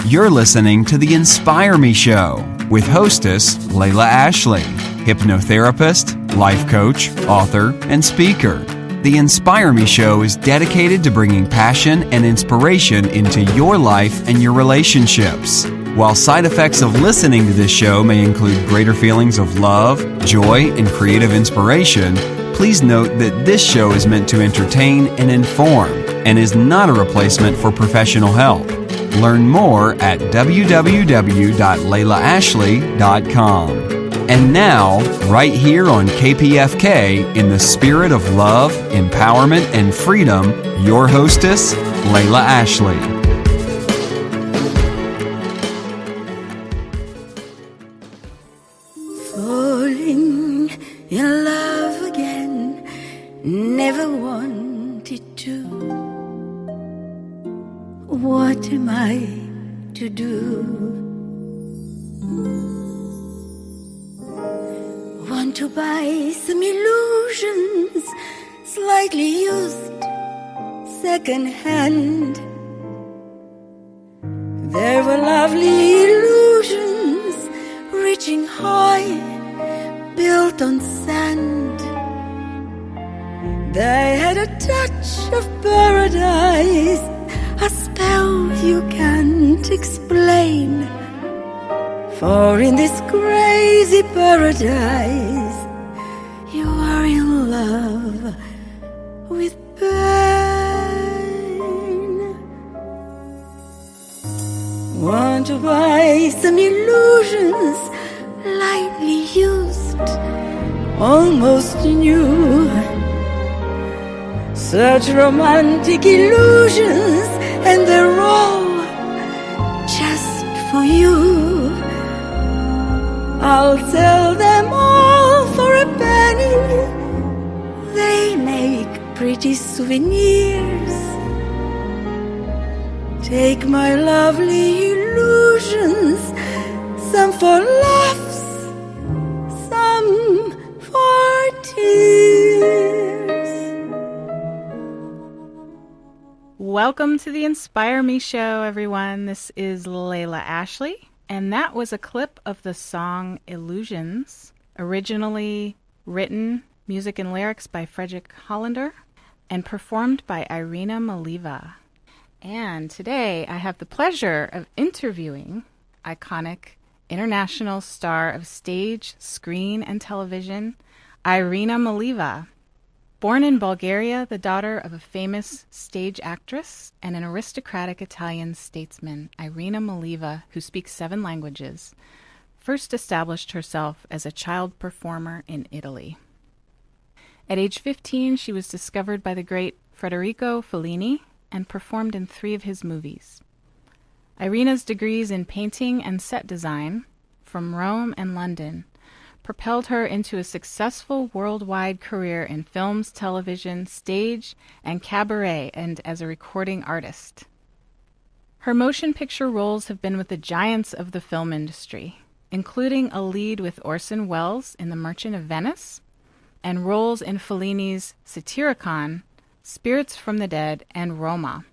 You're listening to The Inspire Me Show with hostess Layla Ashley, hypnotherapist, life coach, author, and speaker. The Inspire Me Show is dedicated to bringing passion and inspiration into your life and your relationships. While side effects of listening to this show may include greater feelings of love, joy, and creative inspiration, please note that this show is meant to entertain and inform and is not a replacement for professional help. Learn more at www.laylaashley.com. And now, right here on KPFK, in the spirit of love, empowerment, and freedom, your hostess, Layla Ashley. Falling in love again, never wanted to. What am I to do? Want to buy some illusions, slightly used, second hand. There were lovely illusions, reaching high, built on sand. They had a touch of paradise, a spell you can't explain. For in this crazy paradise, you are in love with pain. Want to buy some illusions, lightly used, almost new. Such romantic illusions, and they're all just for you. I'll sell them all for a penny. They make pretty souvenirs. Take my lovely illusions, some for laughs, some for tears. Welcome to the Inspire Me Show, everyone. This is Layla Ashley, and that was a clip of the song Illusions, originally written, music and lyrics by Frederick Hollander, and performed by Irina Maleeva. And today I have the pleasure of interviewing iconic international star of stage, screen, and television, Irina Maleeva. Born in Bulgaria, the daughter of a famous stage actress and an aristocratic Italian statesman, Irina Maleeva, who speaks 7 languages, first established herself as a child performer in Italy. At age 15, she was discovered by the great Federico Fellini and performed in 3 of his movies. Irina's degrees in painting and set design from Rome and London propelled her into a successful worldwide career in films, television, stage, and cabaret, and as a recording artist. Her motion picture roles have been with the giants of the film industry, including a lead with Orson Welles in The Merchant of Venice, and roles in Fellini's Satyricon, Spirits from the Dead, and Roma.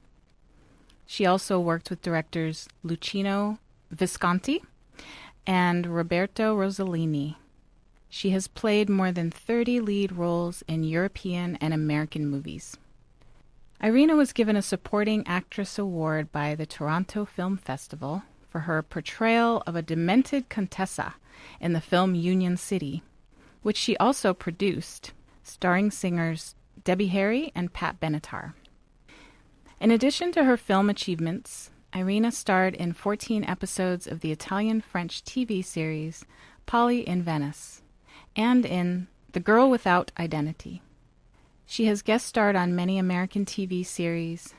She also worked with directors Luchino Visconti and Roberto Rossellini. She has played more than 30 lead roles in European and American movies. Irina was given a Supporting Actress Award by the Toronto Film Festival for her portrayal of a demented Contessa in the film Union City, which she also produced, starring singers Debbie Harry and Pat Benatar. In addition to her film achievements, Irina starred in 14 episodes of the Italian-French TV series Polly in Venice, and in The Girl Without Identity. She has guest starred on many American TV series,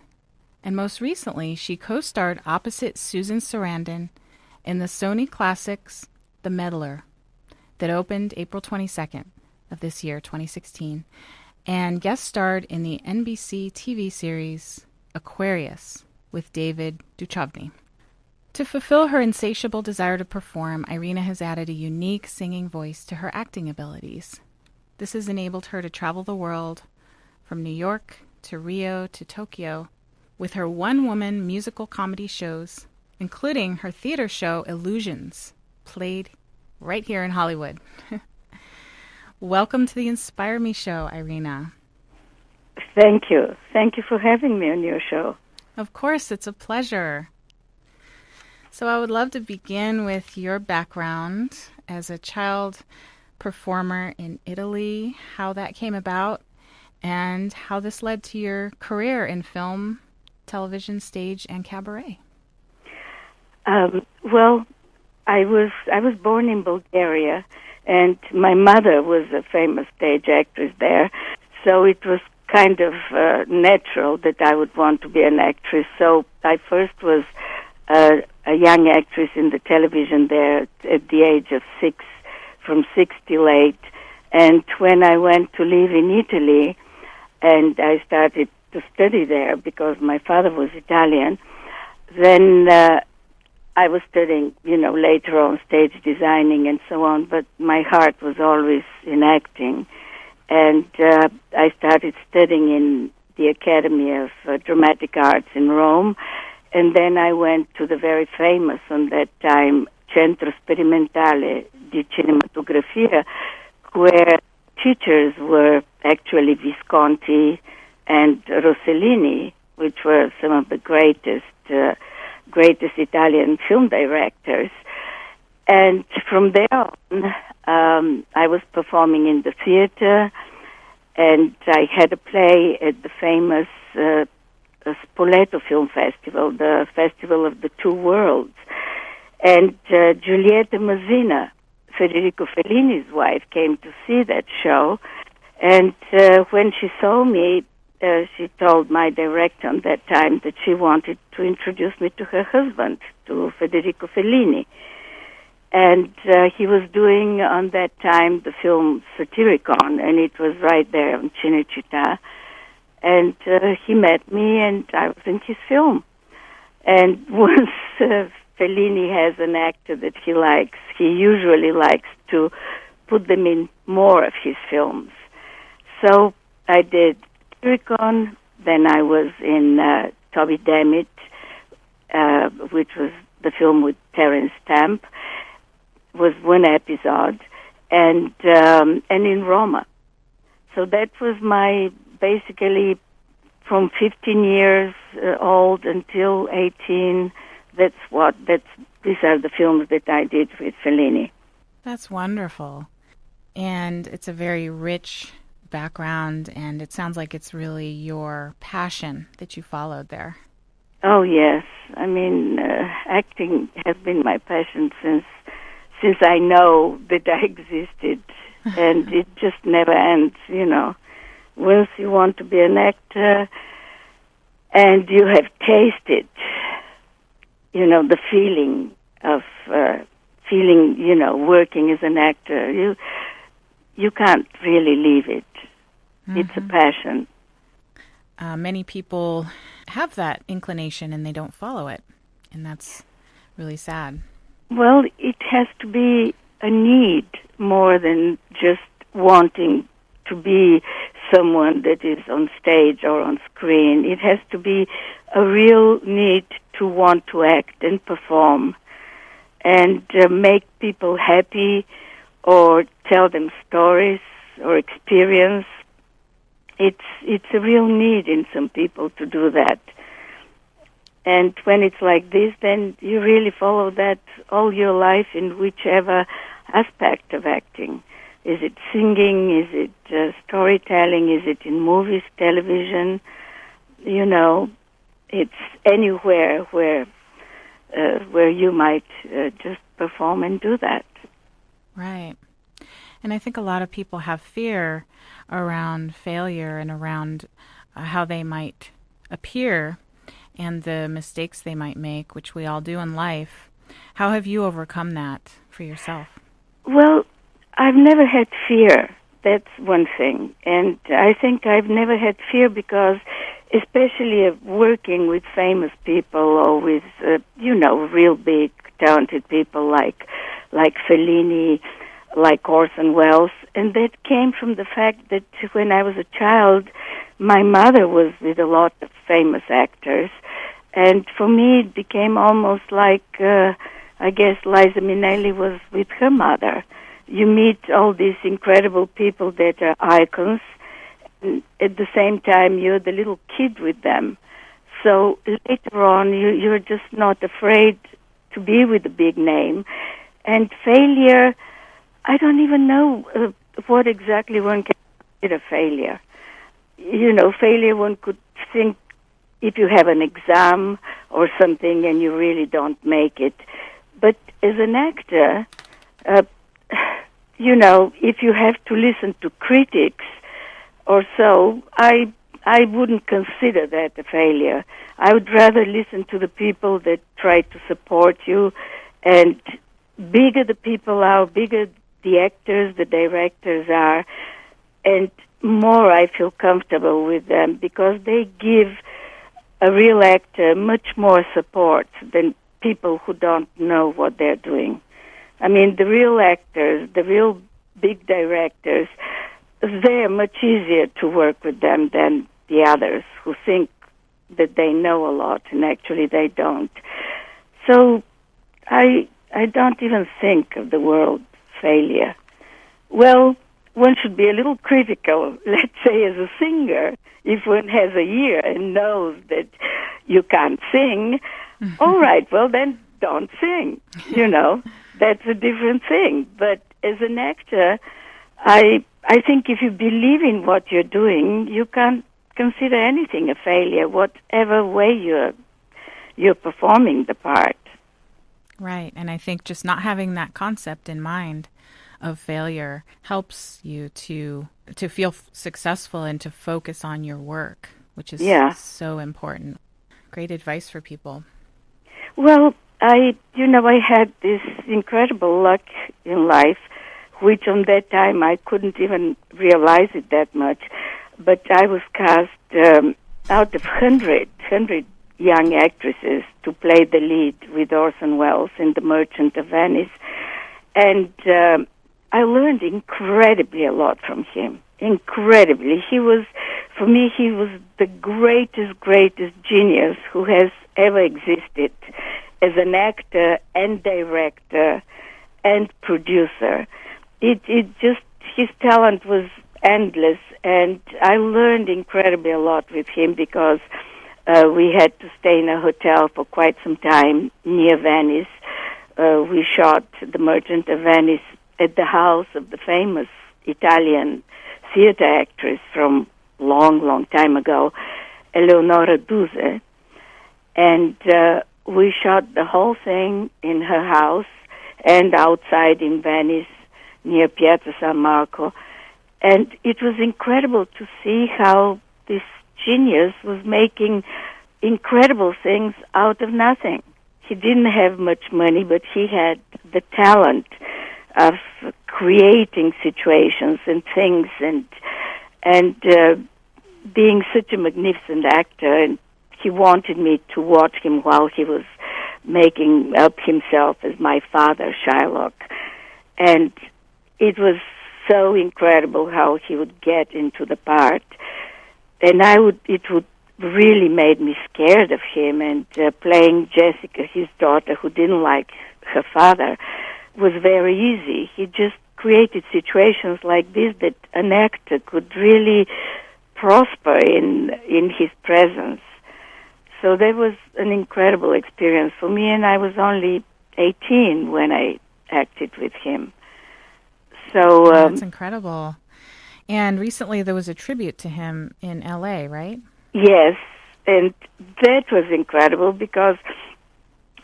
and most recently she co-starred opposite Susan Sarandon in the Sony Classics The Meddler, that opened April 22nd of this year, 2016, and guest starred in the NBC TV series Aquarius with David Duchovny. To fulfill her insatiable desire to perform, Irina has added a unique singing voice to her acting abilities. This has enabled her to travel the world, from New York to Rio to Tokyo, with her one-woman musical comedy shows including her theater show Illusions, played right here in Hollywood. Welcome to the Inspire Me show, Irina. Thank you. Thank you for having me on your show. Of course, it's a pleasure. So I would love to begin with your background as a child performer in Italy, how that came about, and how this led to your career in film, television, stage, and cabaret. Well, I was born in Bulgaria, and my mother was a famous stage actress there, so it was kind of natural that I would want to be an actress. So I first was a young actress in the television there at the age of 6, from 6 till 8. And when I went to live in Italy, and I started to study there because my father was Italian, then I was studying, later on stage designing and so on, but my heart was always in acting. And I started studying in the Academy of Dramatic Arts in Rome, and then I went to the very famous, on that time, Centro Sperimentale di Cinematografia, where teachers were actually Visconti and Rossellini, which were some of the greatest Italian film directors. And from there on, I was performing in the theater, and I had a play at the famous Spoleto Film Festival, the Festival of the Two Worlds. And Giulietta Mazzina, Federico Fellini's wife, came to see that show. And when she saw me, she told my director on that time that she wanted to introduce me to her husband, to Federico Fellini. And he was doing, on that time, the film Satyricon, and it was right there on Cinecittà. And he met me, and I was in his film. And once Fellini has an actor that he likes, he usually likes to put them in more of his films. So I did Satyricon, then I was in Toby Dammit, which was the film with Terence Stamp, was one episode, and in Roma. So that was my, basically, from 15 years old until 18, these are the films that I did with Fellini. That's wonderful. And it's a very rich background, and it sounds like it's really your passion that you followed there. Oh, yes. I mean, acting has been my passion since I know that I existed, and it just never ends, Once you want to be an actor and you have tasted, the feeling of working as an actor, you can't really leave it. Mm-hmm. It's a passion. Many people have that inclination and they don't follow it, and that's really sad. Well, it has to be a need more than just wanting to be someone that is on stage or on screen. It has to be a real need to want to act and perform and make people happy or tell them stories or experience. It's a real need in some people to do that. And when it's like this, then you really follow that all your life in whichever aspect of acting. Is it singing? Is it storytelling? Is it in movies, television? It's anywhere where you might just perform and do that. Right. And I think a lot of people have fear around failure and around how they might appear and the mistakes they might make, which we all do in life. How have you overcome that for yourself? Well, I've never had fear. That's one thing. And I think I've never had fear because, especially working with famous people or with, real big, talented people like Fellini, like Orson Welles, and that came from the fact that when I was a child, my mother was with a lot of famous actors, And for me, it became almost like, I guess, Liza Minnelli was with her mother. You meet all these incredible people that are icons, and at the same time, you're the little kid with them. So later on, you're just not afraid to be with a big name. And failure, I don't even know what exactly one can consider failure. You know, failure, one could think if you have an exam or something and you really don't make it. But as an actor, you know, if you have to listen to critics or so, I wouldn't consider that a failure. I would rather listen to the people that try to support you, and bigger the people are, bigger the actors, the directors are, and more I feel comfortable with them because they give a real actor much more support than people who don't know what they're doing. I mean, the real actors, the real big directors, they're much easier to work with them than the others who think that they know a lot and actually they don't. So I don't even think of the word failure. Well, one should be a little critical, let's say as a singer, if one has a ear and knows that you can't sing. All right, well then don't sing, you know. That's a different thing. But as an actor, I think if you believe in what you're doing, you can't consider anything a failure, whatever way you're performing the part. Right, and I think just not having that concept in mind of failure helps you to feel successful and to focus on your work, which is so important. Great advice for people. Well, I had this incredible luck in life, which on that time I couldn't even realize it that much. But I was cast out of 100 young actresses to play the lead with Orson Welles in The Merchant of Venice. And I learned incredibly a lot from him. Incredibly. For me, he was the greatest genius who has ever existed as an actor and director and producer. His talent was endless, and I learned incredibly a lot with him because we had to stay in a hotel for quite some time near Venice. We shot The Merchant of Venice at the house of the famous Italian theater actress from long time ago, Eleonora Duse. And we shot the whole thing in her house and outside in Venice near Piazza San Marco. And it was incredible to see how this genius was making incredible things out of nothing. He didn't have much money, but he had the talent of creating situations and things and being such a magnificent actor. And he wanted me to watch him while he was making up himself as my father, Shylock. And it was so incredible how he would get into the part. And it would really made me scared of him. And playing Jessica, his daughter, who didn't like her father, was very easy. He just created situations like this that an actor could really prosper in his presence. So that was an incredible experience for me, and I was only 18 when I acted with him. So that's incredible. And recently there was a tribute to him in L.A., right? Yes, and that was incredible because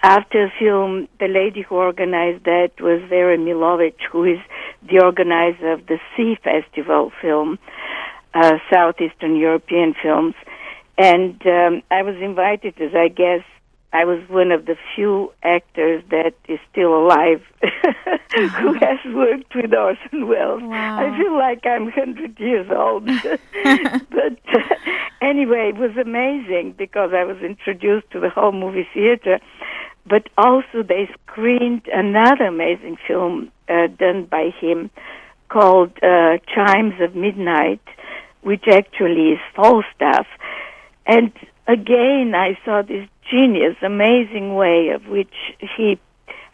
after the film, the lady who organized that was Vera Milovic, who is the organizer of the Sea Festival film, Southeastern European films. And I was invited as, I guess, I was one of the few actors that is still alive who has worked with Orson Welles. Wow. I feel like I'm 100 years old. But anyway, it was amazing because I was introduced to the whole movie theater. But also they screened another amazing film done by him called Chimes of Midnight, which actually is Falstaff. And again, I saw this genius, amazing way of which he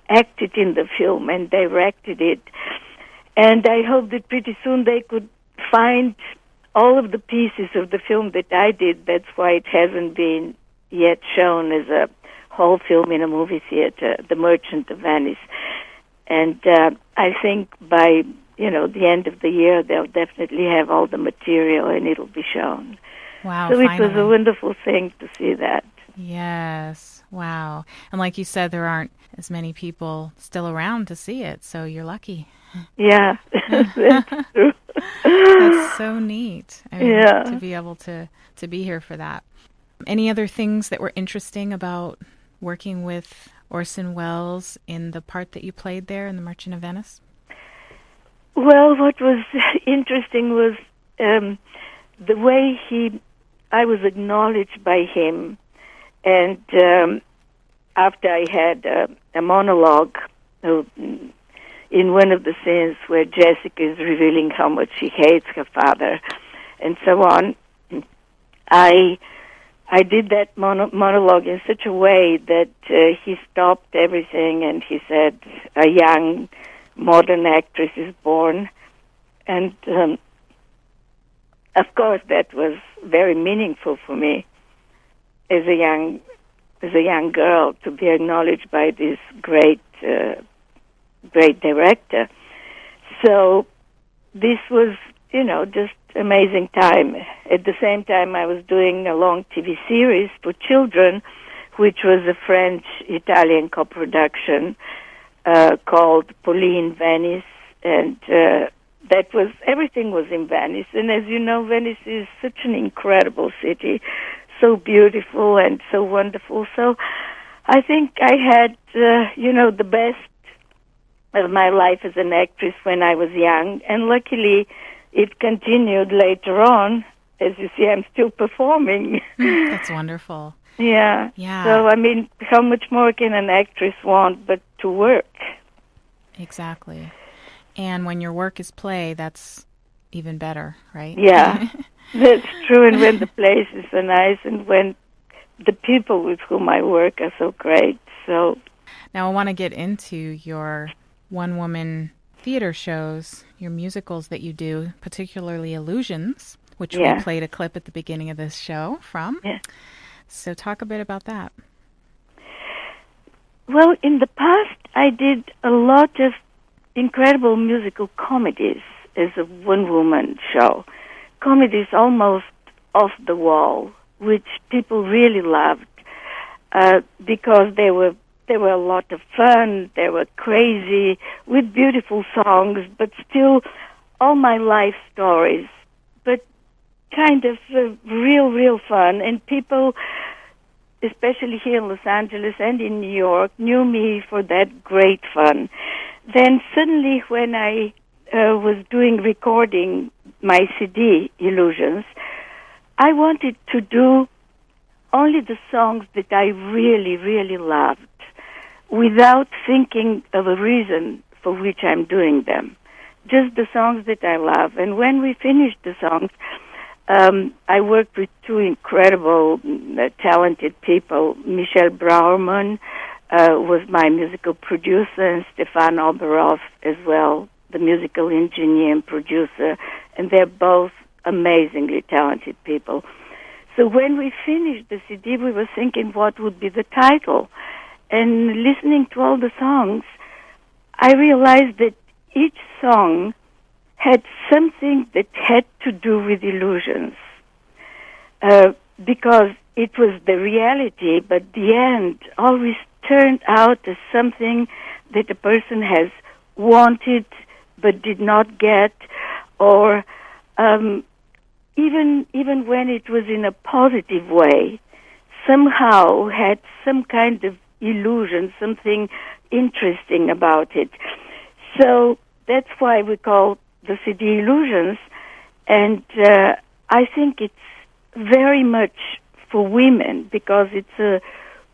acted in the film and directed it. And I hope that pretty soon they could find all of the pieces of the film that I did. That's why it hasn't been yet shown as a whole film in a movie theater, The Merchant of Venice. And I think by, the end of the year, they'll definitely have all the material and it'll be shown. Wow, so finally. It was a wonderful thing to see that. Yes, wow. And like you said, there aren't as many people still around to see it, so you're lucky. Yeah, that's true. That's so neat. Yeah. To be able to be here for that. Any other things that were interesting about working with Orson Welles in the part that you played there in The Merchant of Venice? Well, what was interesting was the way I was acknowledged by him, and after I had a monologue in one of the scenes where Jessica is revealing how much she hates her father, and so on, I did that monologue in such a way that he stopped everything and he said, "A young modern actress is born," and of course that was very meaningful for me as a young girl to be acknowledged by this great director. So this was, just amazing time. At the same time, I was doing a long TV series for children, which was a French-Italian co-production called Pauline Venice, and everything was in Venice. And as you know, Venice is such an incredible city, so beautiful and so wonderful. So I think I had, the best of my life as an actress when I was young, and luckily it continued later on. As you see, I'm still performing. That's wonderful. Yeah. So, how much more can an actress want but to work? Exactly. And when your work is play, that's even better, right? Yeah, that's true. And when the place is so nice and when the people with whom I work are so great. So now I want to get into your one-woman theater shows, your musicals that you do, particularly Illusions, which we played a clip at the beginning of this show from. Yeah. So talk a bit about that. Well, in the past, I did a lot of incredible musical comedies as a one-woman show. Comedies almost off the wall, which people really loved because they were a lot of fun, they were crazy, with beautiful songs, but still all my life stories, but kind of real fun. And people, especially here in Los Angeles and in New York, knew me for that great fun. Then suddenly when I was recording my CD, Illusions, I wanted to do only the songs that I really, really loved, without thinking of a reason for which I'm doing them. Just the songs that I love. And when we finished the songs, I worked with two incredible, talented people. Michelle Brauerman was my musical producer, and Stefan Oberhoff as well, the musical engineer and producer. And they're both amazingly talented people. So when we finished the CD, we were thinking what would be the title. And listening to all the songs, I realized that each song had something that had to do with illusions. Because it was the reality, but the end always turned out as something that a person has wanted but did not get, or even when it was in a positive way, somehow had some kind of illusion, something interesting about it. So that's why we call the CD Illusions, and I think it's very much for women because it's a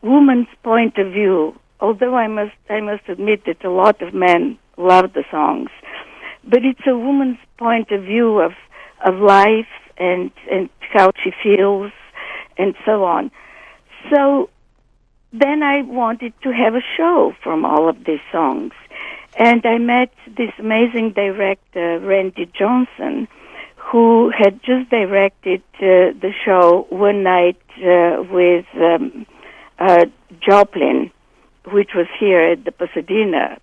woman's point of view. Although I must admit that a lot of men love the songs, but it's a woman's point of view of life and how she feels and so on. So then I wanted to have a show from all of these songs. And I met this amazing director, Randy Johnson, who had just directed the show one night with Joplin, which was here at the Pasadena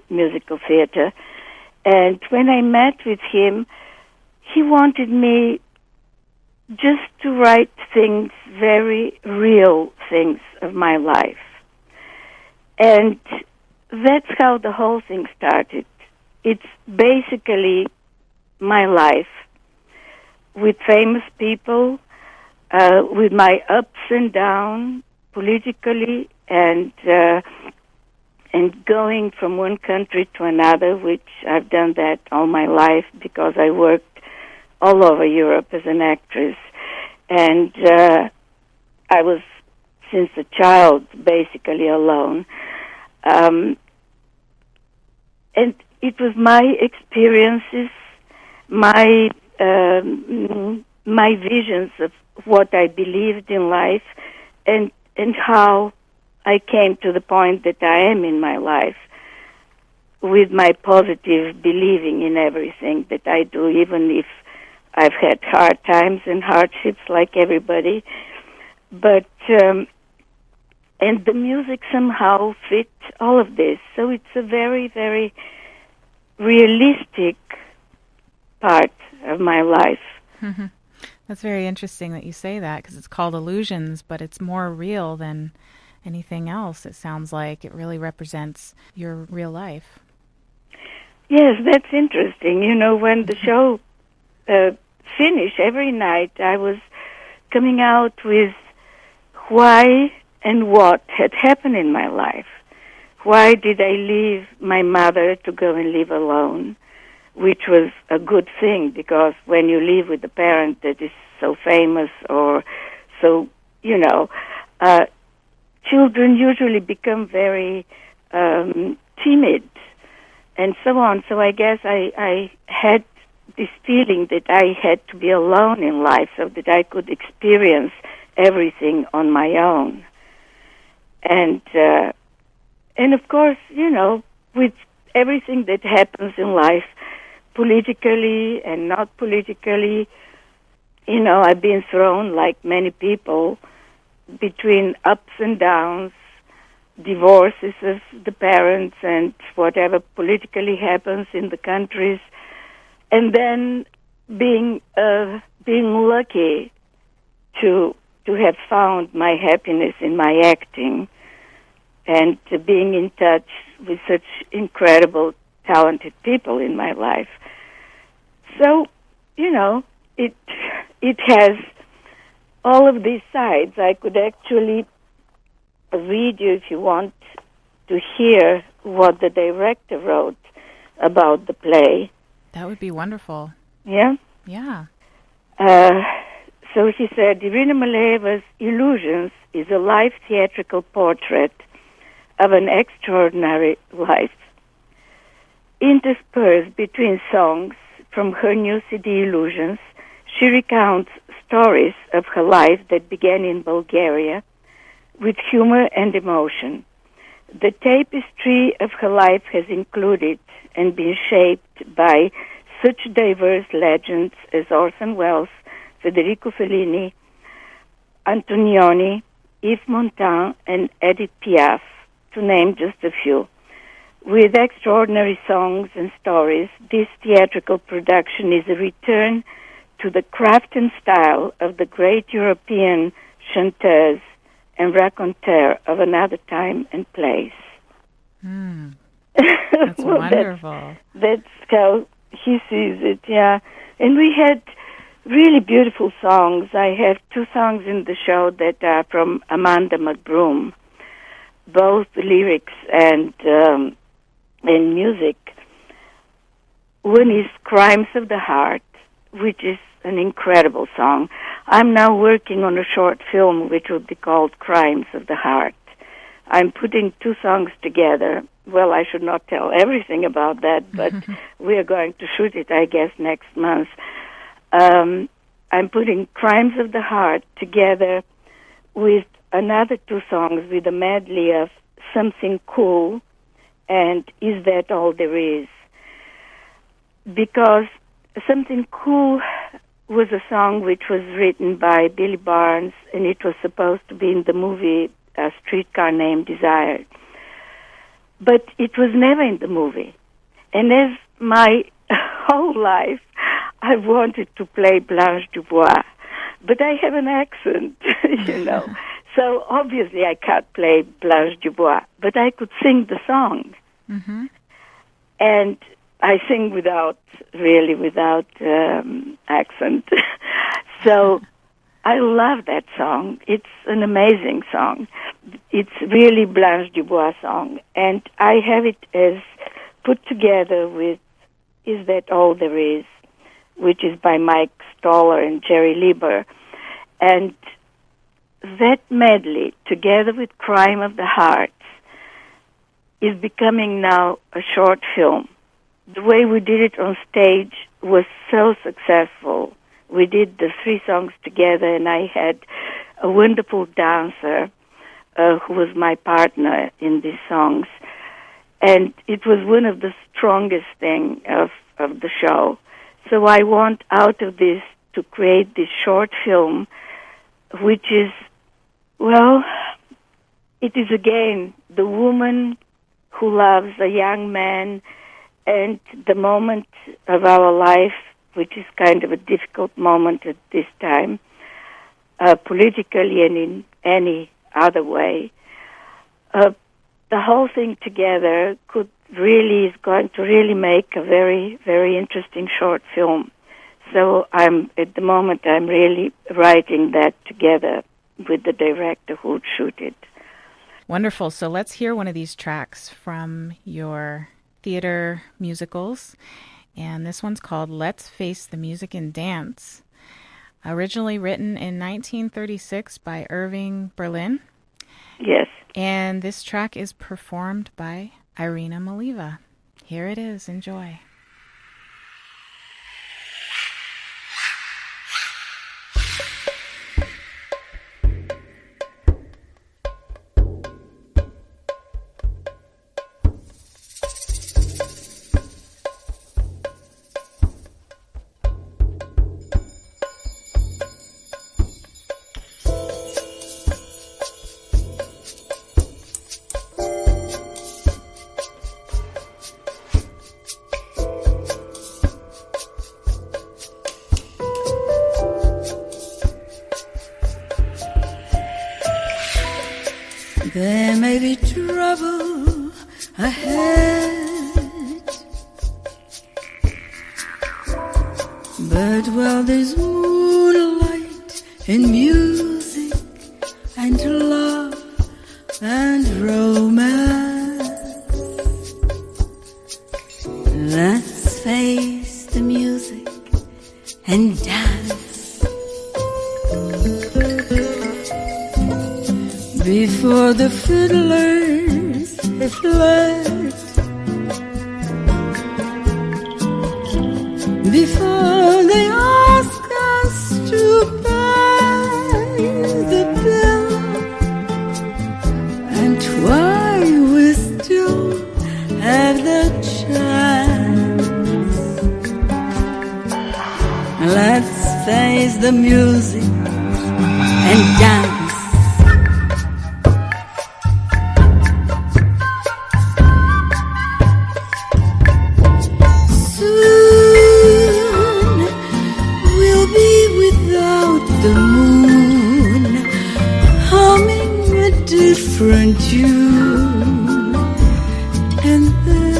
Musical Theater. And when I met with him, he wanted me just to write things, very real things of my life. And that's how the whole thing started. It's basically my life with famous people, with my ups and downs politically, and going from one country to another, which I've done that all my life because I worked all over Europe as an actress. And I was, since a child, basically alone. And it was my experiences, my visions of what I believed in life, and how I came to the point that I am in my life, with my positive believing in everything that I do, even if I've had hard times and hardships like everybody. But and the music somehow fit all of this. So it's a very, very realistic part of my life. Mm-hmm. That's very interesting that you say that, because it's called Illusions, but it's more real than anything else. It sounds like it really represents your real life. Yes, that's interesting. You know, when the show finished, every night I was coming out with why and what had happened in my life. Why did I leave my mother to go and live alone? Which was a good thing, because when you live with a parent that is so famous or so, children usually become very timid and so on. So I guess I had this feeling that I had to be alone in life so that I could experience everything on my own. And of course, with everything that happens in life, politically and not politically, I've been thrown, like many people, between ups and downs, divorces of the parents and whatever politically happens in the countries, and then being lucky to have found my happiness in my acting and being in touch with such incredible, talented people in my life. So, it has all of these sides. I could actually read you, if you want to hear what the director wrote about the play. That would be wonderful. Yeah? Yeah. So he said, Irina Maleeva's Illusions is a live theatrical portrait of an extraordinary life. Interspersed between songs from her new CD Illusions, she recounts stories of her life that began in Bulgaria with humor and emotion. The tapestry of her life has included and been shaped by such diverse legends as Orson Welles, Federico Fellini, Antonioni, Yves Montand, and Edith Piaf, to name just a few. With extraordinary songs and stories, this theatrical production is a return to the craft and style of the great European chanteuse and raconteur of another time and place. That's well, wonderful. That's how he sees it, yeah. And we had really beautiful songs. I have two songs in the show that are from Amanda McBroom, both lyrics and music. One is Crimes of the Heart, which is an incredible song. I'm now working on a short film which will be called Crimes of the Heart. I'm putting two songs together. Well, I should not tell everything about that, but we are going to shoot it, I guess, next month. I'm putting Crimes of the Heart together with another two songs with a medley of Something Cool and Is That All There Is? Because Something Cool was a song which was written by Billy Barnes, and it was supposed to be in the movie A Streetcar Named Desire. But it was never in the movie. And as my whole life, I've wanted to play Blanche Dubois, but I have an accent, you know. So obviously I can't play Blanche Dubois, but I could sing the song. Mm-hmm. And I sing without accent. So I love that song. It's an amazing song. It's really Blanche Dubois song. And I have it as put together with Is That All There Is, which is by Mike Stoller and Jerry Lieber. And that medley, together with Crime of the Heart, is becoming now a short film. The way we did it on stage was so successful. We did the three songs together, and I had a wonderful dancer who was my partner in these songs. And it was one of the strongest things of the show. So I want out of this to create this short film, which is, well, it is again the woman who loves a young man and the moment of our life, which is kind of a difficult moment at this time, politically and in any other way. The whole thing together is going to really make a very, very interesting short film. So at the moment I'm really writing that together with the director who would shoot it. Wonderful. So let's hear one of these tracks from your theater musicals. And this one's called Let's Face the Music and Dance. Originally written in 1936 by Irving Berlin. Yes. And this track is performed by Irina Maleeva. Here it is. Enjoy. There may be trouble ahead, but while there's moonlight and music and love and romance, let's face the music and dance. Before the fiddlers have fled, before they ask us to pay the bill, and while we still have the chance, let's face the music and dance. Different tune, and then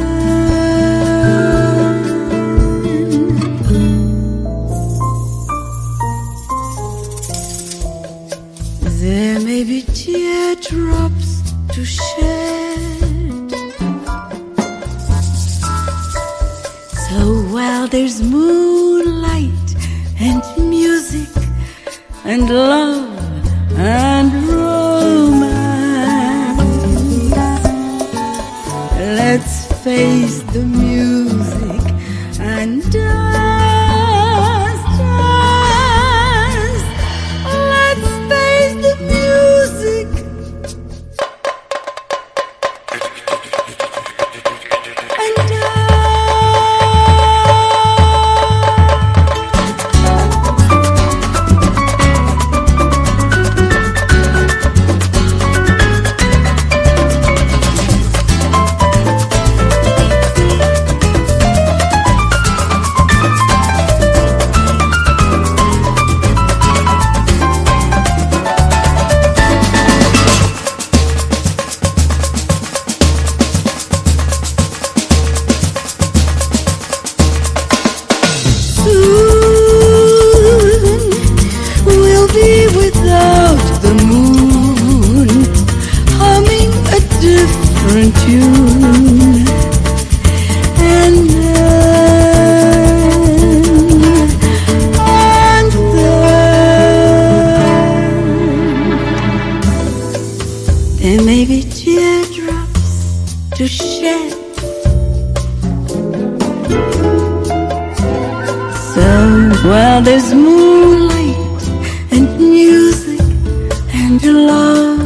there may be teardrops to shed. So while there's moonlight and music and love and let's face the music and dance, dance. June. And then there may be teardrops to shed. So while there's moonlight and music and love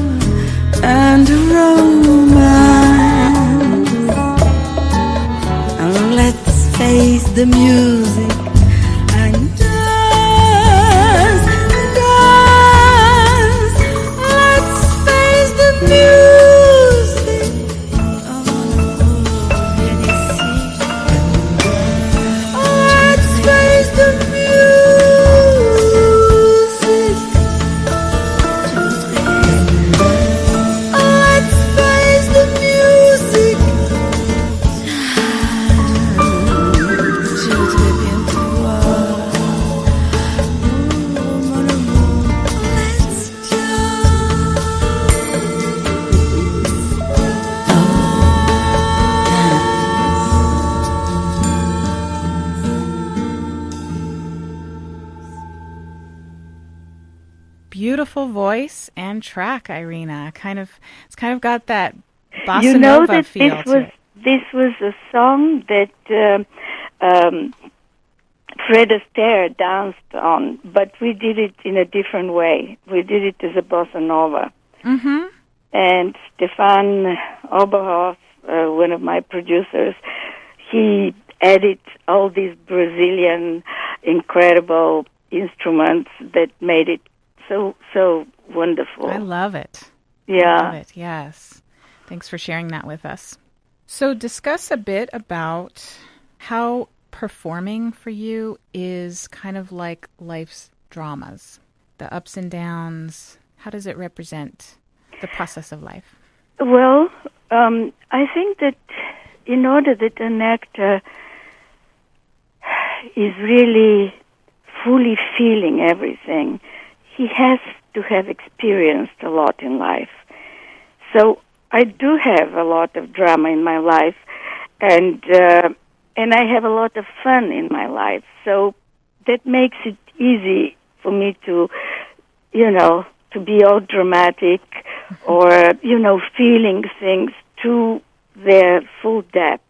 and romance, let's face the music and dance, dance. Let's face the music. Oh, let me see. Let's face the music. Let's face the music. Beautiful voice and track, Irina. It's kind of got that bossa You know nova that feel to it. this was a song that Fred Astaire danced on, but we did it in a different way. We did it as a bossa nova. Mm-hmm. And Stefan Oberhoff, one of my producers, he added all these Brazilian incredible instruments that made it so wonderful. I love it. Yeah. I love it, yes. Thanks for sharing that with us. So discuss a bit about how performing for you is kind of like life's dramas, the ups and downs. How does it represent the process of life? Well, I think that in order that an actor is really fully feeling everything, he has to have experienced a lot in life. So I do have a lot of drama in my life, and I have a lot of fun in my life. So that makes it easy for me to, to be all dramatic or, feeling things to their full depth.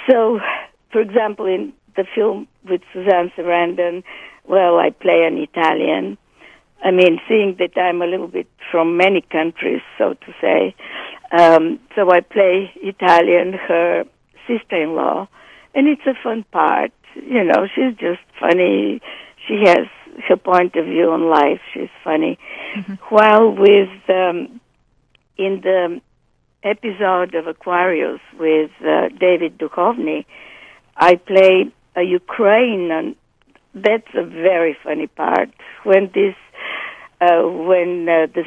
So, for example, in the film with Suzanne Sarandon, well, I play an Italian. I mean, seeing that I'm a little bit from many countries, so to say. So I play Italian, her sister-in-law, and it's a fun part. She's just funny. She has her point of view on life. She's funny. Mm-hmm. While in the episode of Aquarius with David Duchovny, I play a Ukrainian. That's a very funny part. When the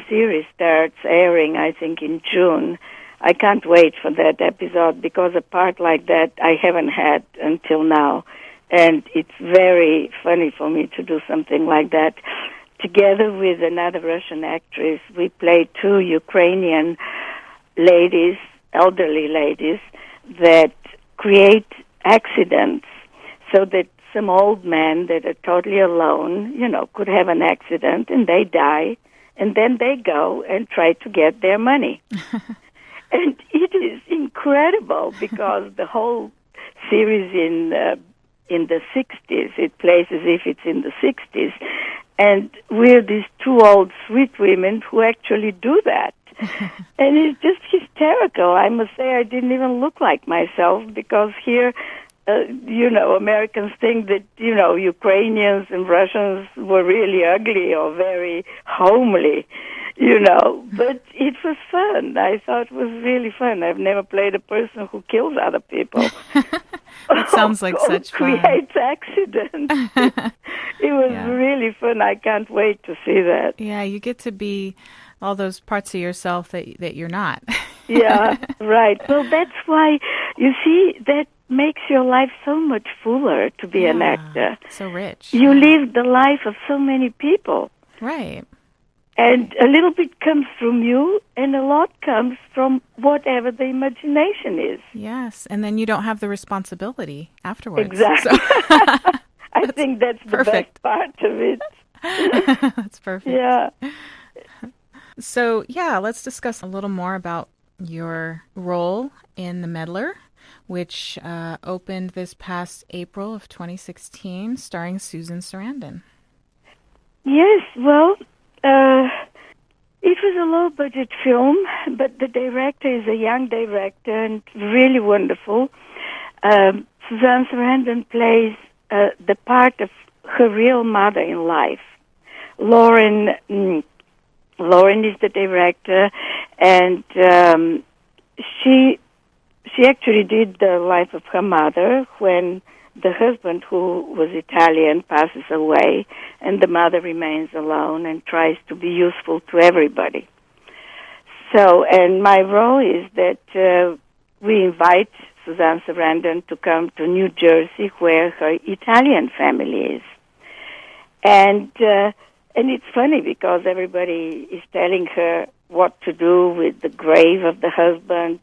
series starts airing, I think in June, I can't wait for that episode because a part like that I haven't had until now. And it's very funny for me to do something like that. Together with another Russian actress, we play two Ukrainian ladies, elderly ladies, that create accidents so that some old men that are totally alone, could have an accident and they die, and then they go and try to get their money. And it is incredible because the whole series in the 60s, it plays as if it's in the 60s, and we're these two old sweet women who actually do that. And it's just hysterical. I must say I didn't even look like myself because here, Americans think that, Ukrainians and Russians were really ugly or very homely, but it was fun. I thought it was really fun. I've never played a person who kills other people. That sounds like such fun. Creates accidents. It was really fun. I can't wait to see that. Yeah, you get to be all those parts of yourself that you're not. Yeah, right. Well, that's why, you see, that makes your life so much fuller to be an actor. So rich. You live the life of so many people. Right. And a little bit comes from you, and a lot comes from whatever the imagination is. Yes, and then you don't have the responsibility afterwards. Exactly. So I think that's perfect. the best part of it. That's perfect. Yeah. So, yeah, let's discuss a little more about your role in The Meddler, which opened this past April of 2016, starring Susan Sarandon. Yes, well, it was a low-budget film, but the director is a young director and really wonderful. Susan Sarandon plays the part of her real mother in life. Lauren is the director, and she actually did the life of her mother when the husband, who was Italian, passes away, and the mother remains alone and tries to be useful to everybody. So, and my role is that we invite Susan Sarandon to come to New Jersey, where her Italian family is. And it's funny because everybody is telling her what to do with the grave of the husband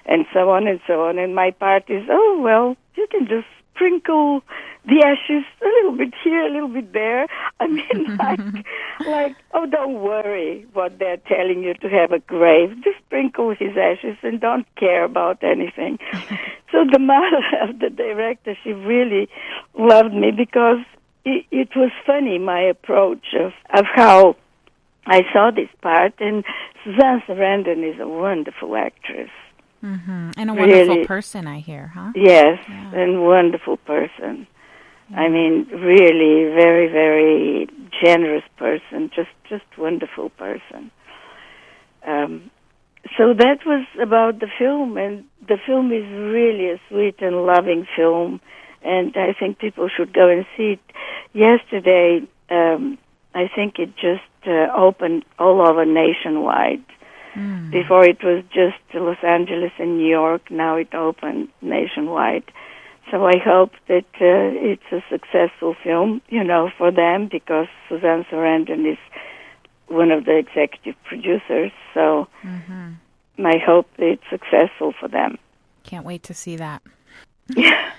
and so on and so on. And my part is, oh, well, you can just sprinkle the ashes a little bit here, a little bit there. I mean, like, oh, don't worry what they're telling you to have a grave. Just sprinkle his ashes and don't care about anything. So the mother of the director, she really loved me because it was funny, my approach of how I saw this part. And Susan Sarandon is a wonderful actress. Mm-hmm. And a wonderful person, I hear, huh? Yes, and wonderful person. Yeah. I mean, really very, very generous person, just wonderful person. So that was about the film, and the film is really a sweet and loving film, and I think people should go and see it. Yesterday, I think it just opened all over nationwide. Before it was just Los Angeles and New York. Now it opened nationwide. So I hope that it's a successful film, for them, because Susan Sarandon is one of the executive producers. So I hope it's successful for them. Can't wait to see that. Yeah.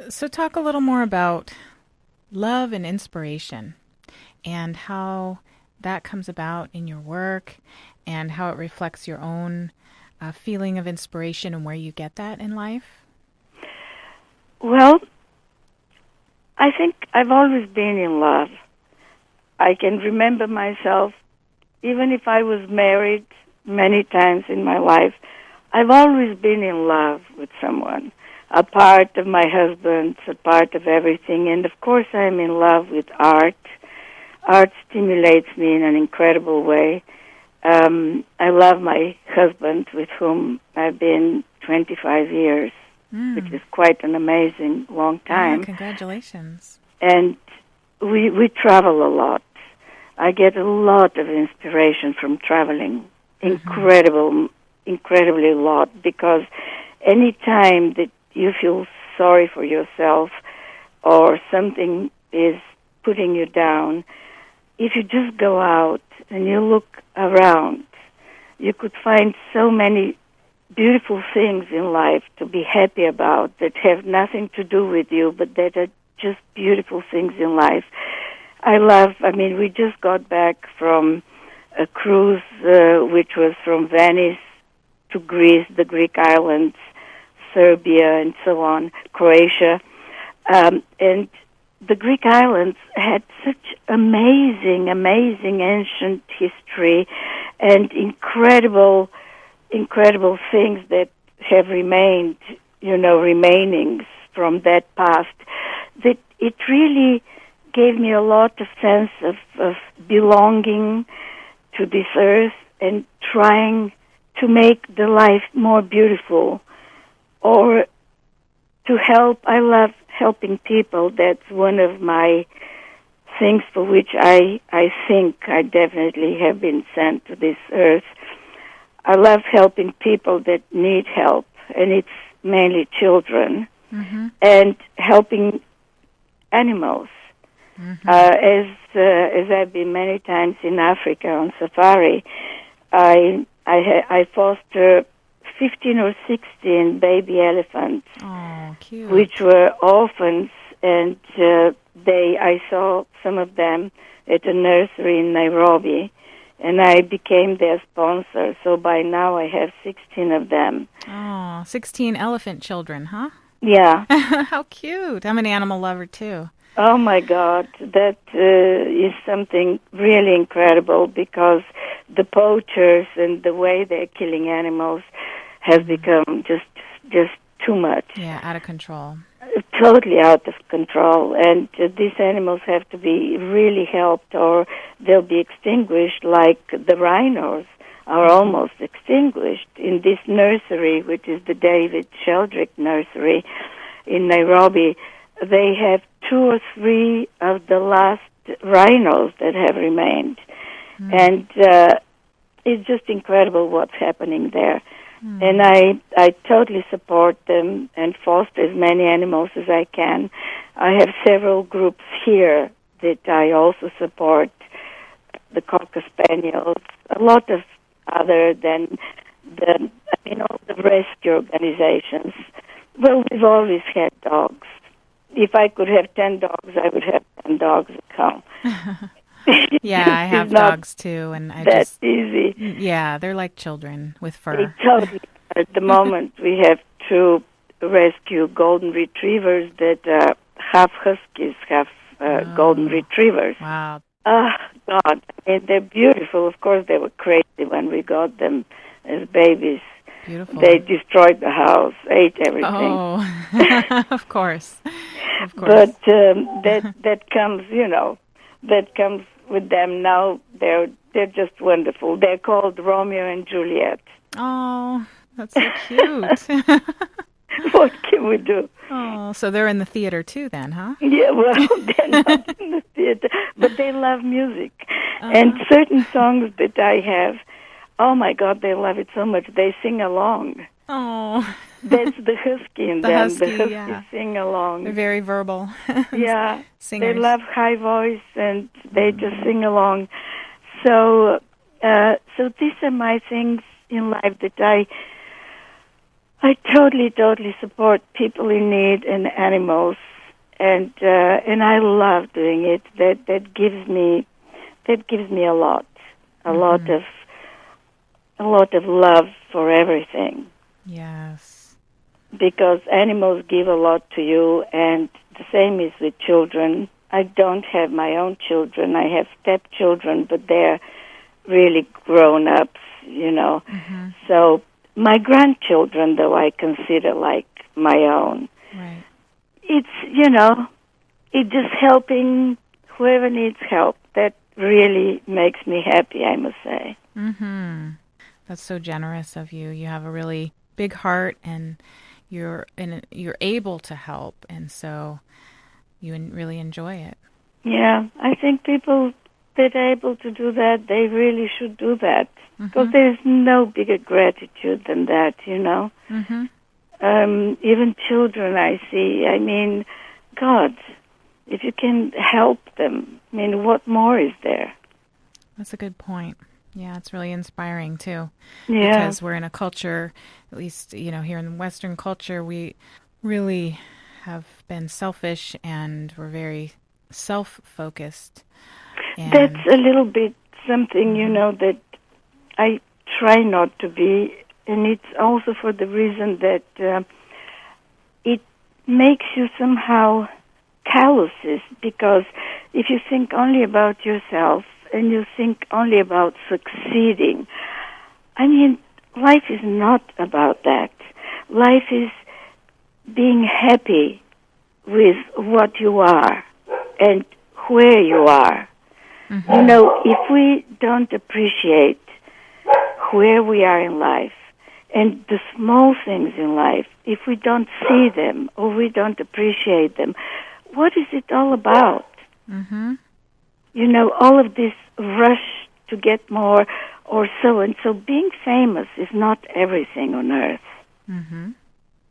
So talk a little more about love and inspiration and how that comes about in your work and how it reflects your own feeling of inspiration and where you get that in life? Well, I think I've always been in love. I can remember myself, even if I was married many times in my life, I've always been in love with someone, a part of my husband, a part of everything. And of course I'm in love with art. Art stimulates me in an incredible way. I love my husband, with whom I've been 25 years, which is quite an amazing long time. Yeah, congratulations. And we travel a lot. I get a lot of inspiration from traveling, incredibly a lot, because any time that you feel sorry for yourself or something is putting you down, if you just go out and you look around, you could find so many beautiful things in life to be happy about that have nothing to do with you, but that are just beautiful things in life. We just got back from a cruise which was from Venice to Greece, the Greek islands, Serbia, and so on, Croatia. And the Greek islands had such amazing ancient history and incredible things that have remained, remainings from that past, that it really gave me a lot of sense of belonging to this earth and trying to make the life more beautiful, or to help. I love helping people. That's one of my things for which I think I definitely have been sent to this earth. I love helping people that need help, and it's mainly children, and helping animals. As I've been many times in Africa on safari, I foster 15 or 16 baby elephants, cute. which were orphans, and I saw some of them at a nursery in Nairobi, and I became their sponsor. So by now I have 16 of them. Oh, 16 elephant children, huh? Yeah. How cute. I'm an animal lover, too. Oh, my God. That is something really incredible, because the poachers and the way they're killing animals has become just too much. Yeah, out of control. Totally out of control. And these animals have to be really helped, or they'll be extinguished, like the rhinos are almost extinguished. In this nursery, which is the David Sheldrick Nursery in Nairobi, they have 2 or 3 of the last rhinos that have remained. And it's just incredible what's happening there. And I totally support them and foster as many animals as I can. I have several groups here that I also support, the Cocker Spaniels, a lot of other than all the rescue organizations. Well, we've always had dogs. If I could have 10 dogs, I would have 10 dogs at home. Yeah, I have dogs too, and that's easy. Yeah, they're like children with fur. They totally. At the moment, we have 2 rescue golden retrievers that are half huskies, half golden retrievers. Wow. Oh, God. They're beautiful. Of course, they were crazy when we got them as babies. Beautiful. They destroyed the house, ate everything. Oh, of course. Of course. But that comes, that comes with them now. They're just wonderful. They're called Romeo and Juliet. Oh, that's so cute. What can we do? Oh, so they're in the theater too then, huh? Yeah, well, they're not in the theater, but they love music. And certain songs that I have, oh my God, they love it so much. They sing along. Oh. That's the husky in them. Husky, the husky yeah. sing along. They're very verbal. Yeah. Singers. They love high voice, and they just sing along. So these are my things in life that I totally support people in need and animals, and I love doing it. That gives me a lot of love for everything. Yes. Because animals give a lot to you, and the same is with children. I don't have my own children. I have stepchildren, but they're really grown-ups, So my grandchildren, though, I consider like my own. Right. It's, it's just helping whoever needs help. That really makes me happy, I must say. Mm-hmm. That's so generous of you. You have a really big heart, and you're able to help, and so you really enjoy it. Yeah, I think people that are able to do that, they really should do that, because there's no bigger gratitude than that, Mm-hmm. Even children I see, God, if you can help them, what more is there? That's a good point. Yeah, it's really inspiring, too. Yeah. Because we're in a culture, at least, here in Western culture, we really have been selfish, and we're very self-focused. And that's a little bit something, that I try not to be, and it's also for the reason that it makes you somehow calluses, because if you think only about yourself and you think only about succeeding, life is not about that. Life is being happy with what you are and where you are. Mm-hmm. If we don't appreciate where we are in life and the small things in life, if we don't see them or we don't appreciate them, what is it all about? Mm-hmm. All of this rush to get more or so, and so being famous is not everything on earth. Mm-hmm.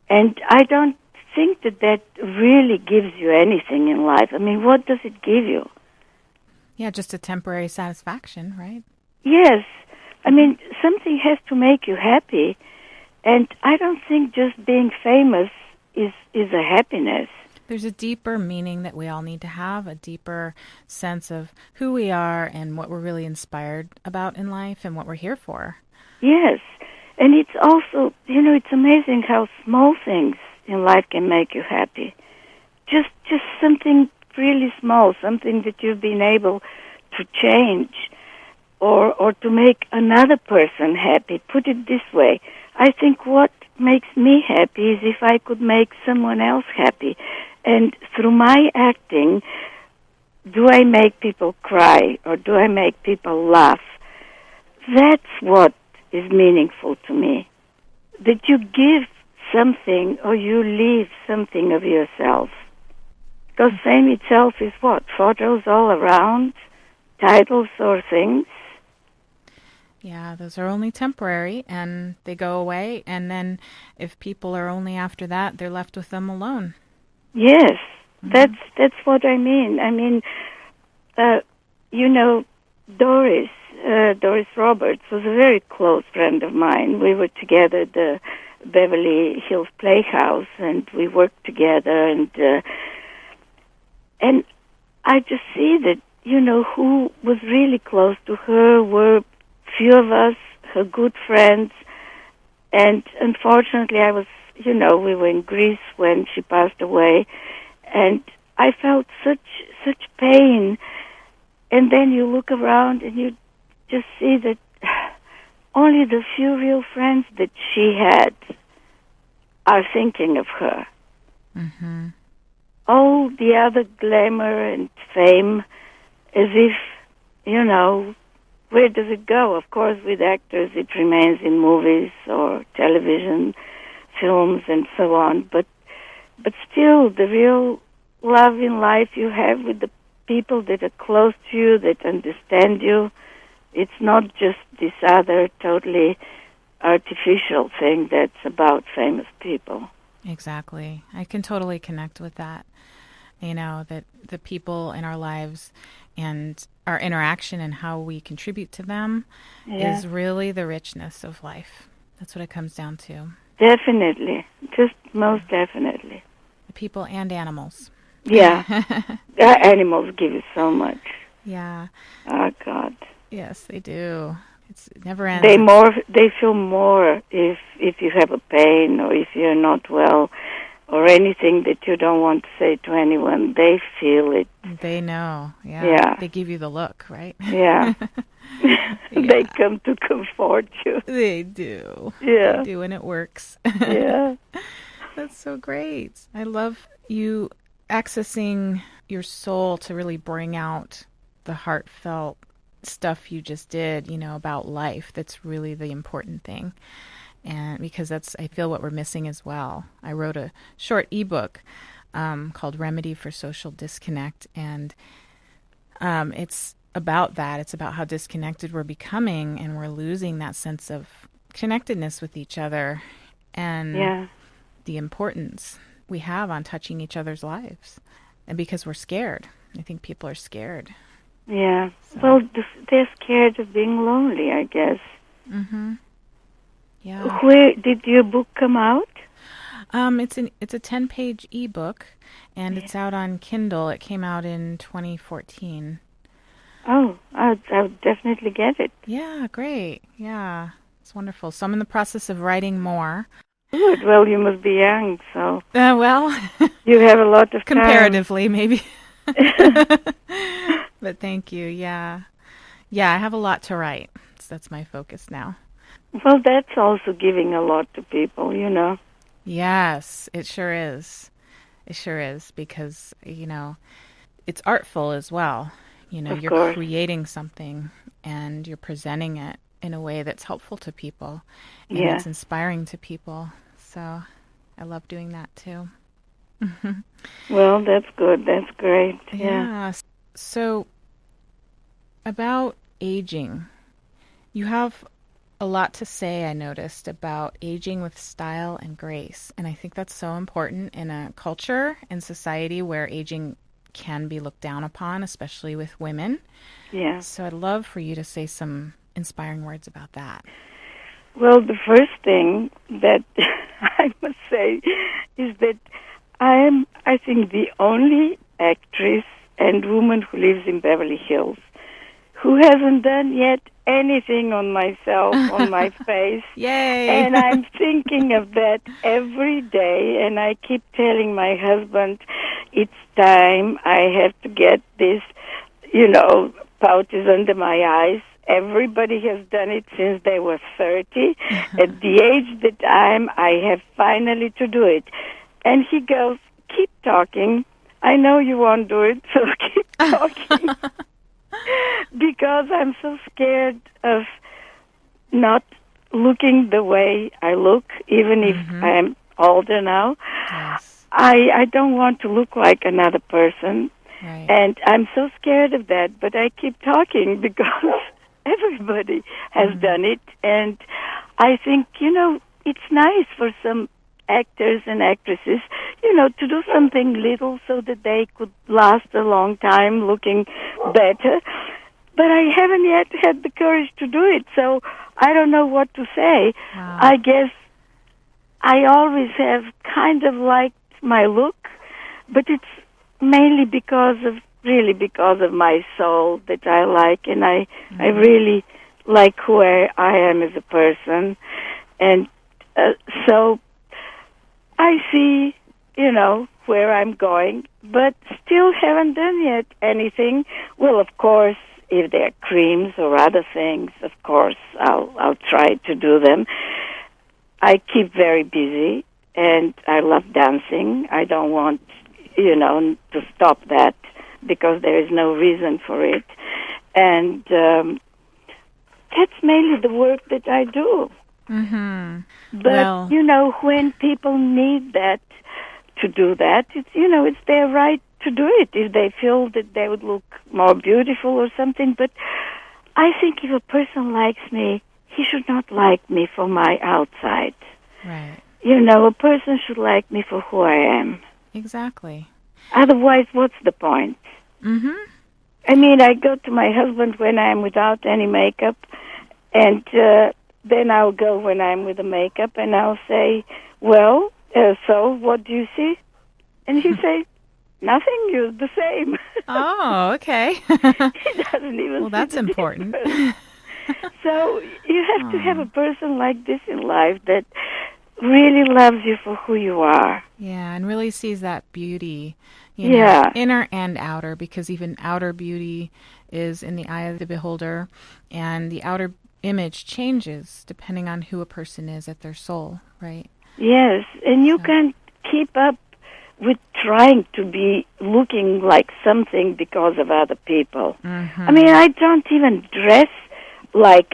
And I don't think that really gives you anything in life. I mean, what does it give you? Yeah, just a temporary satisfaction, right? Yes. I mean, something has to make you happy. And I don't think just being famous is a happiness. There's a deeper meaning that we all need to have, a deeper sense of who we are and what we're really inspired about in life and what we're here for. Yes. And it's also, it's amazing how small things in life can make you happy. Just something really small, something that you've been able to change or to make another person happy. Put it this way. I think what makes me happy is if I could make someone else happy. And through my acting, do I make people cry or do I make people laugh? That's what is meaningful to me. That you give something or you leave something of yourself. Because fame itself is what? Photos all around, titles or things. Yeah, those are only temporary and they go away. And then if people are only after that, they're left with them alone. Yes, that's what I mean. I mean, Doris Roberts was a very close friend of mine. We were together at the Beverly Hills Playhouse, and we worked together. And I just see that who was really close to her were few of us, her good friends, and unfortunately, we were in Greece when she passed away, and I felt such pain. And then you look around and you just see that only the few real friends that she had are thinking of her. Mm-hmm. All the other glamour and fame, as if, where does it go? Of course, with actors, it remains in movies or television, films, and so on. But still, the real love in life you have with the people that are close to you, that understand you. It's not just this other totally artificial thing that's about famous people. Exactly. I can totally connect with that. That the people in our lives and our interaction and how we contribute to them is really the richness of life. That's what it comes down to. Definitely. Just most definitely. The people and animals. Yeah. Animals give you so much. Yeah. Oh, God. Yes, they do. It's never ends. They feel more if you have a pain or if you're not well or anything that you don't want to say to anyone. They feel it. They know. Yeah. They give you the look, right? Yeah. They come to comfort you. They do. Yeah. They do, and it works. Yeah. That's so great. I love you accessing your soul to really bring out the heartfelt stuff you just did, about life. That's really the important thing. And because I feel what we're missing as well. I wrote a short ebook called Remedy for Social Disconnect. And it's about that. It's about how disconnected we're becoming and we're losing that sense of connectedness with each other and the importance we have on touching each other's lives. And because we're scared. I think people are scared. Yeah. So. Well, they're scared of being lonely, I guess. Mm-hmm. Yeah. Where did your book come out? It's a 10-page ebook, and it's out on Kindle. It came out in 2014. Oh, I would definitely get it. Yeah, great. Yeah, it's wonderful. So I'm in the process of writing more. Good. Well, you must be young, so... Well... you have a lot of time. Comparatively, maybe. But thank you, yeah. Yeah, I have a lot to write. So that's my focus now. Well, that's also giving a lot to people, Yes, it sure is. It sure is, because, it's artful as well. Of You're course. creating something and you're presenting it in a way that's helpful to people and it's inspiring to people. So I love doing that too. Well, that's good. That's great. Yeah. So about aging, you have a lot to say, I noticed, about aging with style and grace. And I think that's so important in a culture and society where aging can be looked down upon, especially with women. Yeah. So I'd love for you to say some inspiring words about that. Well, the first thing that I must say is that I think, the only actress and woman who lives in Beverly Hills who hasn't done yet anything on myself, on my face. Yay! And I'm thinking of that every day, and I keep telling my husband, it's time, I have to get this, pouches under my eyes. Everybody has done it since they were 30. At the age that I have finally to do it. And he goes, keep talking. I know you won't do it, so keep talking. Because I'm so scared of not looking the way I look, even if I'm older now. Yes. I don't want to look like another person. Right. And I'm so scared of that, but I keep talking because everybody has done it. And I think, it's nice for some actors and actresses, to do something little so that they could last a long time looking better. But I haven't yet had the courage to do it, so I don't know what to say. Wow. I guess I always have kind of liked my look, but it's mainly because of my soul that I like, and I really like who I am as a person. And so I see, where I'm going, but still haven't done yet anything. Well, of course, if there are creams or other things, of course, I'll try to do them. I keep very busy, and I love dancing. I don't want, to stop that because there is no reason for it. And that's mainly the work that I do. Mm-hmm. But, when people need that to do that, it's their right to do it if they feel that they would look more beautiful or something. But I think if a person likes me, he should not like me for my outside. Right. A person should like me for who I am. Exactly. Otherwise, what's the point? Mm-hmm. I mean, I go to my husband when I'm without any makeup, and then I'll go when I'm with the makeup, and I'll say, well, so what do you see? And he says, nothing, you're the same. Oh, okay. He doesn't even Well, that's see the important. difference. So you have to have a person like this in life that really loves you for who you are. Yeah, and really sees that beauty, Yeah. inner and outer, because even outer beauty is in the eye of the beholder, and the outer image changes depending on who a person is at their soul, right? Yes, and you can't keep up with trying to be looking like something because of other people. Mm-hmm. I mean, I don't even dress like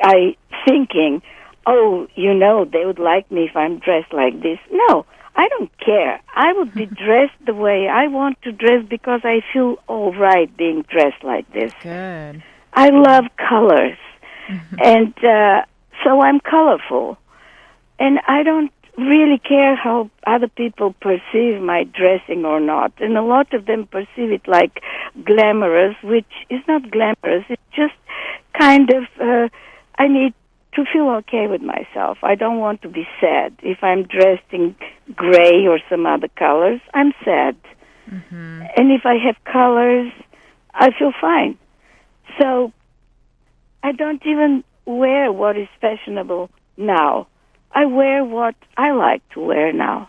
thinking, oh, they would like me if I'm dressed like this. No, I don't care. I would be dressed the way I want to dress because I feel all right being dressed like this. Good. I love colors, and so I'm colorful. And I don't really care how other people perceive my dressing or not. And a lot of them perceive it like glamorous, which is not glamorous. It's just kind of, I need to feel okay with myself. I don't want to be sad. If I'm dressed in gray or some other colors, I'm sad. Mm-hmm. And if I have colors, I feel fine. So I don't even wear what is fashionable now. I wear what I like to wear now.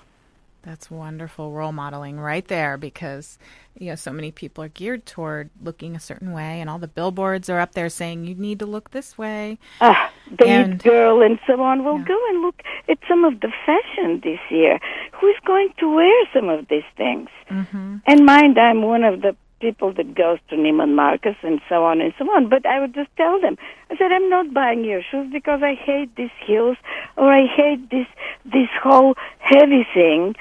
That's wonderful role modeling right there, because so many people are geared toward looking a certain way, and all the billboards are up there saying you need to look this way. The girl and so on. Well, go and look at some of the fashion this year. Who's going to wear some of these things? Mm-hmm. And mind, I'm one of the people that goes to Neiman Marcus and so on and so on. But I would just tell them, I said, I'm not buying your shoes because I hate these heels or I hate this whole heavy thing.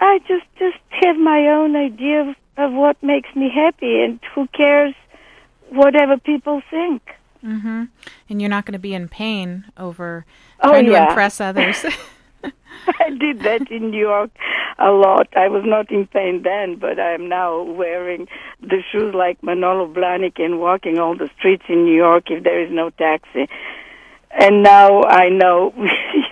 I just have my own idea of what makes me happy, and who cares whatever people think. Mm-hmm. And you're not going to be in pain over Oh, trying to yeah. impress others. I did that in New York a lot. I was not in pain then, but I am now wearing the shoes like Manolo Blahnik and walking all the streets in New York if there is no taxi. And now I know,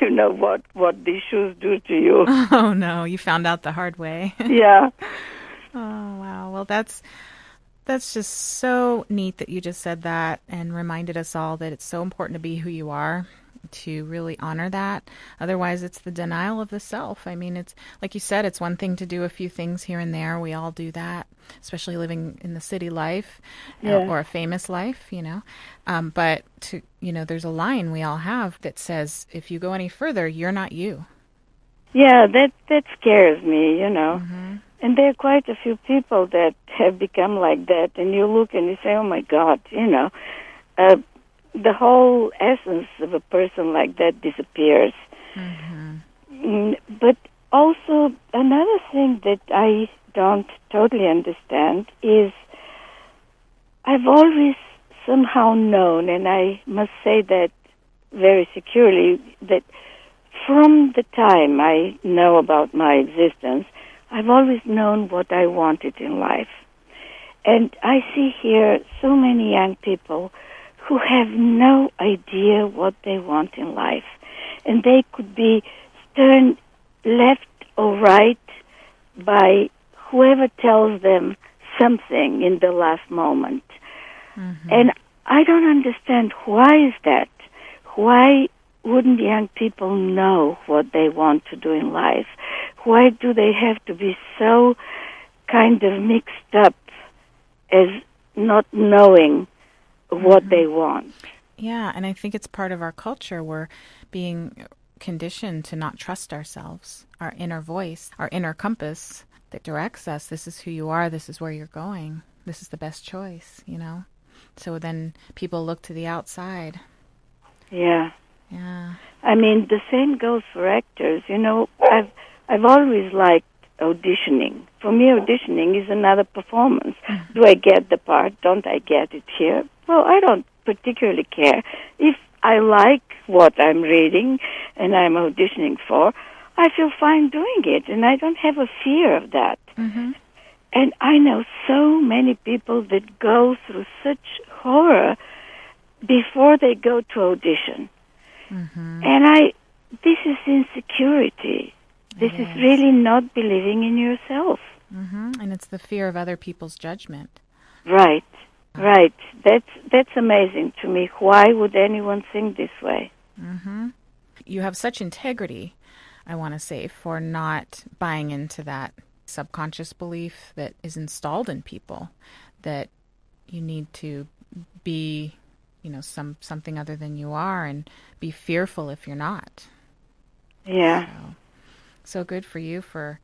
you know, what these shoes do to you. Oh, no, you found out the hard way. Yeah. Oh, wow. Well, that's just so neat that you just said that and reminded us all that it's so important to be who you are, to really honor that. Otherwise, it's the denial of the self. I mean, it's like you said, it's one thing to do a few things here and there. We all do that, especially living in the city life or a famous life, you know. But, there's a line we all have that says, if you go any further, you're not you. Yeah, that scares me, you know. Mm-hmm. And there are quite a few people that have become like that, and you look and you say, oh, my God, you know, the whole essence of a person like that disappears. Mm-hmm. But also, another thing that I don't totally understand is I've always somehow known, and I must say that very securely, that from the time I know about my existence, I've always known what I wanted in life. And I see here so many young people who have no idea what they want in life. And they could be turned left or right by whoever tells them something in the last moment. Mm-hmm. And I don't understand, why is that? Why wouldn't young people know what they want to do in life? Why do they have to be so kind of mixed up as not knowing what they want? Yeah, and I think it's part of our culture. We're being conditioned to not trust ourselves, our inner voice, our inner compass that directs us. This is who you are. This is where you're going. This is the best choice, you know? So then people look to the outside. Yeah. Yeah. I mean, the same goes for actors. You know, I've always liked auditioning. For me, auditioning is another performance. Mm-hmm. Do I get the part? Don't I get it here? Well, I don't particularly care. If I like what I'm reading and I'm auditioning for, I feel fine doing it, and I don't have a fear of that. Mm-hmm. And I know so many people that go through such horror before they go to audition. Mm-hmm. And this is insecurity. This is really not believing in yourself. Mm-hmm. And it's the fear of other people's judgment. Right, right. That's amazing to me. Why would anyone think this way? Mm-hmm. You have such integrity, I want to say, for not buying into that subconscious belief that is installed in people, that you need to be, you know, something other than you are, and be fearful if you're not. Yeah. So good for you for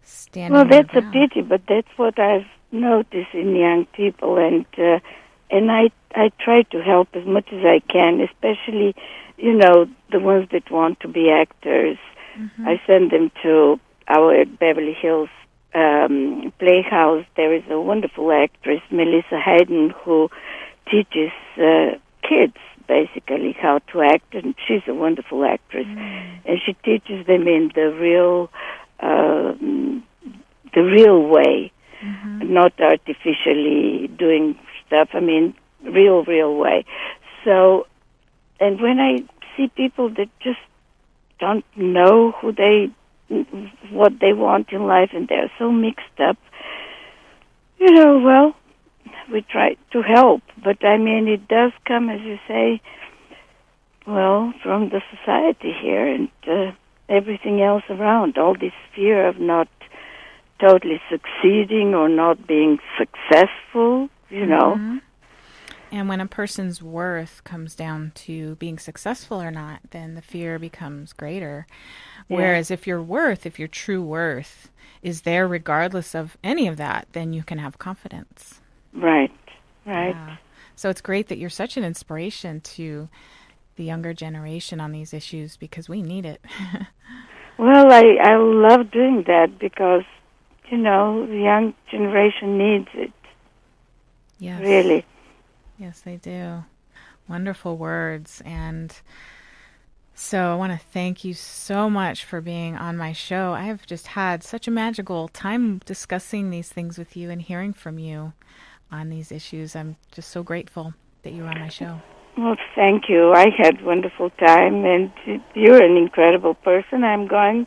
standing. Well, that's a pity, but that's what I've noticed in young people, and I try to help as much as I can, especially, you know, the ones that want to be actors. Mm-hmm. I send them to our Beverly Hills Playhouse. There is a wonderful actress, Melissa Hayden, who teaches kids basically how to act, and she's a wonderful actress. And she teaches them in the real way, not artificially doing stuff. I mean, real way. So, and when I see people that just don't know what they want in life, and they're so mixed up, you know, well, we try to help, but I mean, it does come, as you say, well, from the society here and everything else around, all this fear of not totally succeeding or not being successful, you know. Mm-hmm. And when a person's worth comes down to being successful or not, then the fear becomes greater. Yeah. Whereas if your true worth is there regardless of any of that, then you can have confidence. Right. Yeah. So it's great that you're such an inspiration to the younger generation on these issues, because we need it. Well, I love doing that because, you know, the young generation needs it. Yes. Really. Yes, they do. Wonderful words. And so I want to thank you so much for being on my show. I have just had such a magical time discussing these things with you and hearing from you on these issues. I'm just so grateful that you were on my show. Well, thank you. I had wonderful time, and you're an incredible person. I'm going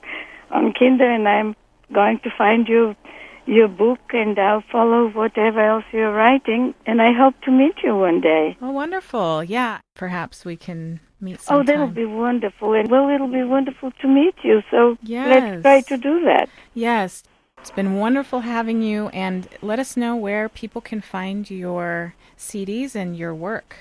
on Kindle, and I'm going to find your book, and I'll follow whatever else you're writing, and I hope to meet you one day. Oh, wonderful. Yeah, perhaps we can meet sometime. Oh, that'll be wonderful. And, well, it'll be wonderful to meet you, so let's try to do that. Yes. It's been wonderful having you, and let us know where people can find your CDs and your work.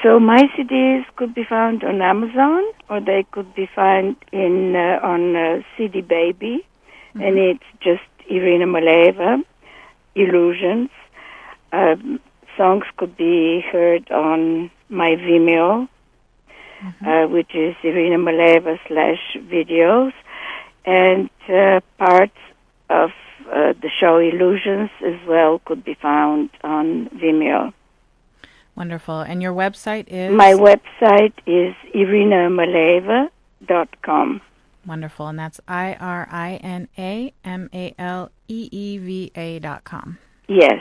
So my CDs could be found on Amazon, or they could be found on CD Baby, and it's just Irina Maleeva, Illusions. Songs could be heard on my Vimeo, which is Irina Maleeva /videos, and parts of the show Illusions as well could be found on Vimeo. Wonderful. And your website is? My website is irinamaleeva.com. Wonderful. And that's IRINAMALEEVA.com. Yes.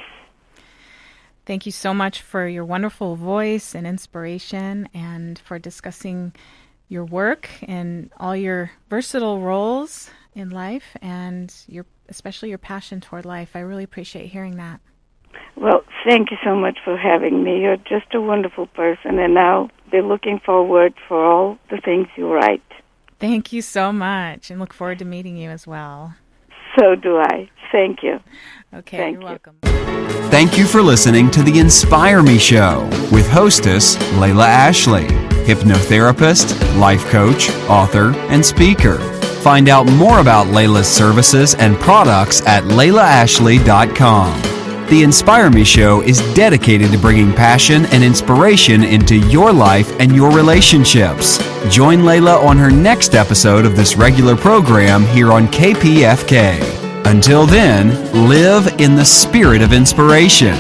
Thank you so much for your wonderful voice and inspiration, and for discussing your work and all your versatile roles in life, and especially your passion toward life. I really appreciate hearing that. Well, thank you so much for having me. You're just a wonderful person, and I'll be looking forward for all the things you write. Thank you so much, and look forward to meeting you as well. So do I. Thank you. Okay, you're welcome. Thank you for listening to The Inspire Me Show with hostess Layla Ashley, hypnotherapist, life coach, author, and speaker. Find out more about Layla's services and products at laylaashley.com. The Inspire Me Show is dedicated to bringing passion and inspiration into your life and your relationships. Join Layla on her next episode of this regular program here on KPFK. Until then, live in the spirit of inspiration.